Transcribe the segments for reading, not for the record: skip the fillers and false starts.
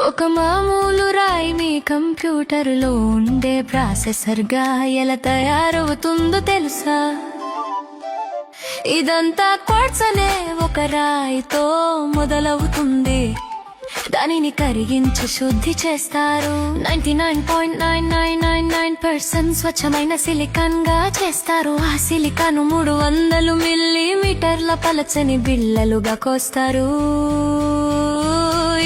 ఒక మామూలు రాయి మీ కంప్యూటర్లో ఉండే ప్రాసెసర్గా ఎలా తయారవుతుందో తెలుసా? ఇదంతా క్వార్ట్జ్ అనే ఒక రాయితో మొదలవుతుంది. దానిని కరిగించి శుద్ధి చేస్తారు. 99.9999% స్వచ్ఛమైన సిలికాన్ గా చేస్తారు. ఆ సిలికాను 300 మిల్లీమీటర్ల పలచని బిళ్ళలుగా కోస్తారు.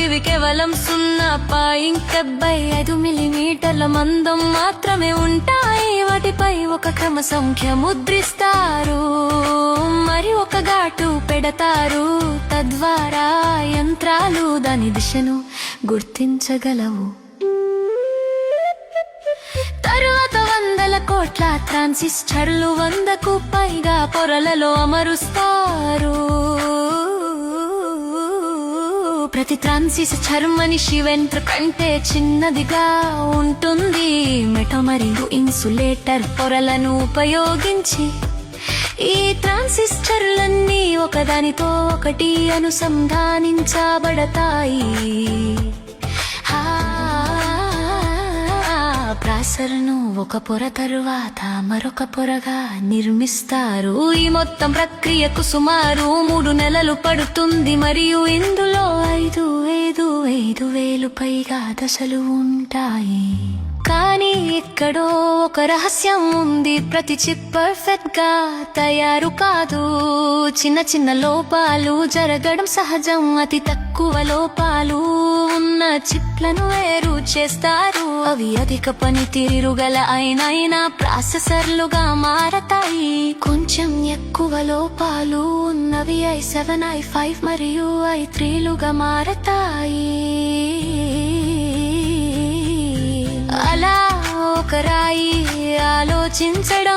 ఇవి కేవలం 0.75 మిల్లీమీటర్ల మందం మాత్రమే ఉంటాయి. వాటిపై ఒక క్రమ సంఖ్య ముద్రిస్తారు, మరి ఒక ఘాటు పెడతారు. తద్వారా యంత్రాలు దాని దిశను గుర్తించగలవు. తరువాత 100 కోట్ల ట్రాన్సిస్టర్లు 100కు పైగా పొరలలో అమరుస్తారు. ప్రతి ట్రాన్సిస్టర్ మనిషి వెంట్రుక కంటే చిన్నదిగా ఉంటుంది. మెటల్ మరియు ఇన్సులేటర్ పొరలను ఉపయోగించి ఈ ట్రాన్సిస్టర్లన్నీ ఒకదానితో ఒకటి అనుసంధానించబడతాయి. ప్రాసెసర్ను ఒక పొర తరువాత మరొక పొరగా నిర్మిస్తారు. ఈ మొత్తం ప్రక్రియకు సుమారు 3 నెలలు పడుతుంది, మరియు ఇందులో 5,000 పైగా దశలు ఉంటాయి. కానీ ఎక్కడో ఒక రహస్యం ఉంది. ప్రతి చిప్ పర్ఫెక్ట్ గా తయారు కాదు. చిన్న చిన్న లోపాలు జరగడం సహజం. అతి తక్కువ లోపాలు ఉన్న చిప్లను వేరు చేస్తారు. అవి అధిక పనితీరు గల అయినా ప్రాసెసర్లుగా మారతాయి. కొంచెం ఎక్కువ లోపాలు ఉన్నవి i7, i5 మరియు i3లుగా మారతాయి. అలా ఒక రాయి ఆలోచించడం